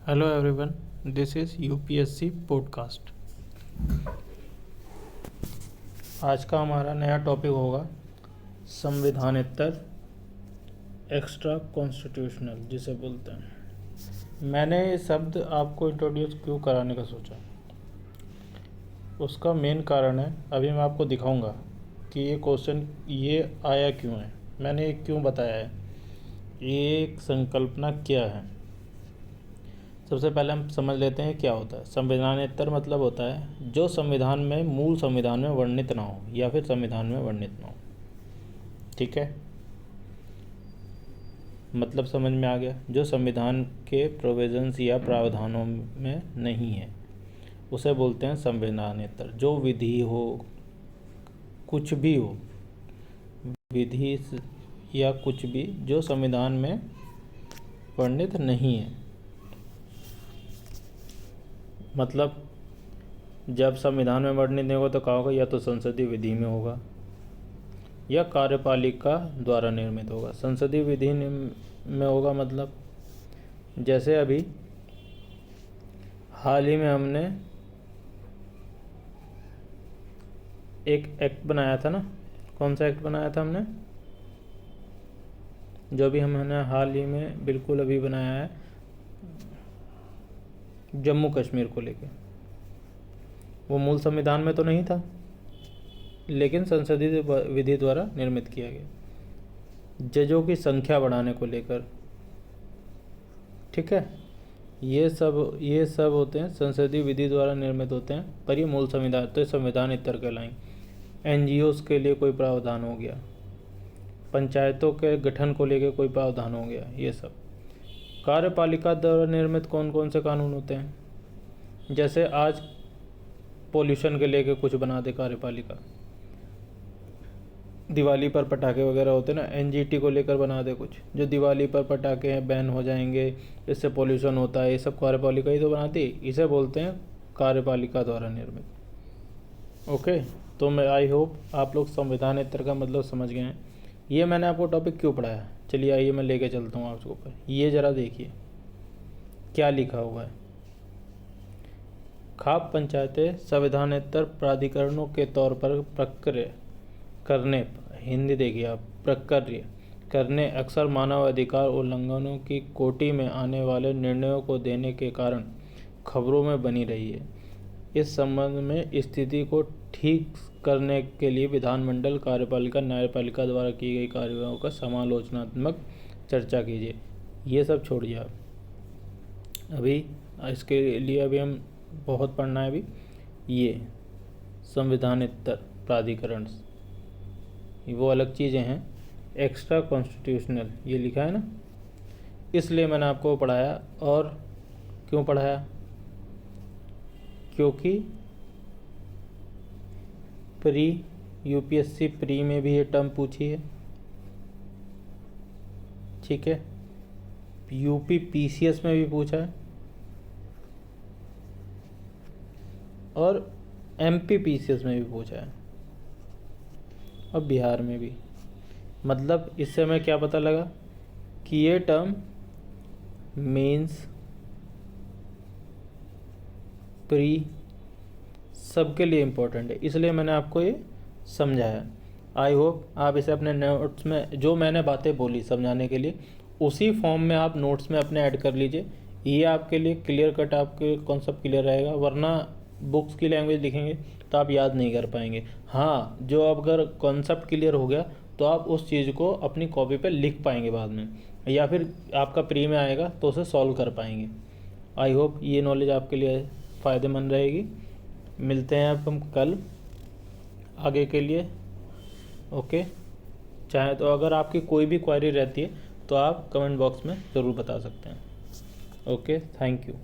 Hello everyone, this is UPSC podcast. आज का हमारा नया टॉपिक होगा संविधानेतर एक्स्ट्रा कॉन्स्टिट्यूशनल, जिसे बोलते हैं। मैंने ये शब्द आपको इंट्रोड्यूस क्यों कराने का सोचा, उसका मेन कारण है, अभी मैं आपको दिखाऊंगा कि ये क्वेश्चन ये आया क्यों है, मैंने ये क्यों बताया है, ये एक संकल्पना क्या है। सबसे पहले हम समझ लेते हैं क्या होता है। संविधानेतर मतलब होता है जो संविधान में मूल संविधान में वर्णित ना हो या फिर संविधान में वर्णित ना हो। ठीक है, मतलब समझ में आ गया। जो संविधान के प्रोविजंस या प्रावधानों में नहीं है उसे बोलते हैं संविधानेतर। जो विधि हो, कुछ भी हो, विधि या कुछ भी जो संविधान में वर्णित नहीं है। मतलब जब संविधान में वर्णित नहीं होगा तो क्या होगा, या तो संसदीय विधि में होगा या कार्यपालिका द्वारा निर्मित होगा। संसदीय विधि में होगा मतलब जैसे अभी हाल ही में हमने एक एक्ट बनाया था ना। कौन सा एक्ट बनाया था हमने? जो भी हमने हाल ही में बिल्कुल अभी बनाया है जम्मू कश्मीर को लेके, वो मूल संविधान में तो नहीं था लेकिन संसदीय विधि द्वारा निर्मित किया गया। जजों की संख्या बढ़ाने को लेकर, ठीक है, ये सब होते हैं संसदीय विधि द्वारा निर्मित होते हैं, पर ये मूल संविधान तो संविधान इतर कहलाएंगे। एनजीओस के लिए कोई प्रावधान हो गया, पंचायतों के गठन को लेकर कोई प्रावधान हो गया, ये सब। कार्यपालिका द्वारा निर्मित कौन कौन से कानून होते हैं? जैसे आज पोल्यूशन के लेके कुछ बना दे कार्यपालिका, दिवाली पर पटाखे वगैरह होते हैं ना, एनजीटी को लेकर बना दे कुछ, जो दिवाली पर पटाखे हैं बैन हो जाएंगे, इससे पोल्यूशन होता है, ये सब कार्यपालिका ही तो बनाती है। इसे बोलते हैं कार्यपालिका द्वारा निर्मित। ओके, तो मैं आई होप आप लोग संविधानेतर का मतलब समझ गए हैं। ये मैंने आपको टॉपिक क्यों पढ़ाया, चलिए आइए मैं लेके चलता हूँ आपके ऊपर। ये ज़रा देखिए क्या लिखा हुआ है। खाप पंचायतें संविधानेतर प्राधिकरणों के तौर पर प्रक्रिया करने, हिंदी देखिए आप, प्रक्रिया करने अक्सर मानव अधिकार उल्लंघनों की कोटि में आने वाले निर्णयों को देने के कारण खबरों में बनी रही है। इस संबंध में स्थिति को ठीक करने के लिए विधानमंडल, कार्यपालिका, न्यायपालिका द्वारा की गई कार्रवाइयों का समालोचनात्मक चर्चा कीजिए। ये सब छोड़िए आप, अभी इसके लिए अभी हम बहुत पढ़ना है। अभी ये संविधानेतर प्राधिकरण वो अलग चीज़ें हैं, एक्स्ट्रा कॉन्स्टिट्यूशनल ये लिखा है ना, इसलिए मैंने आपको पढ़ाया। और क्यों पढ़ाया? क्योंकि प्री यूपीएससी प्री में भी ये टर्म पूछी है, ठीक है, यूपी पीसीएस में भी पूछा है और एमपी पीसीएस में भी पूछा है और बिहार में भी। मतलब इससे हमें क्या पता लगा कि ये टर्म मेंस, प्री सबके लिए इम्पोर्टेंट है, इसलिए मैंने आपको ये समझाया। आई होप आप इसे अपने नोट्स में, जो मैंने बातें बोली समझाने के लिए, उसी फॉर्म में आप नोट्स में अपने ऐड कर लीजिए। ये आपके लिए क्लियर कट, आपके कॉन्सेप्ट क्लियर रहेगा। वरना बुक्स की लैंग्वेज लिखेंगे तो आप याद नहीं कर पाएंगे। हाँ, जो अगर कॉन्सेप्ट क्लियर हो गया तो आप उस चीज़ को अपनी कॉपी पे लिख पाएंगे बाद में, या फिर आपका प्री में आएगा तो उसे सॉल्व कर पाएंगे। आई होप ये नॉलेज आपके लिए फ़ायदेमंद रहेगी। मिलते हैं अब हम कल आगे के लिए। ओके, चाहे तो अगर आपकी कोई भी क्वेरी रहती है तो आप कमेंट बॉक्स में ज़रूर बता सकते हैं। Okay, thank you.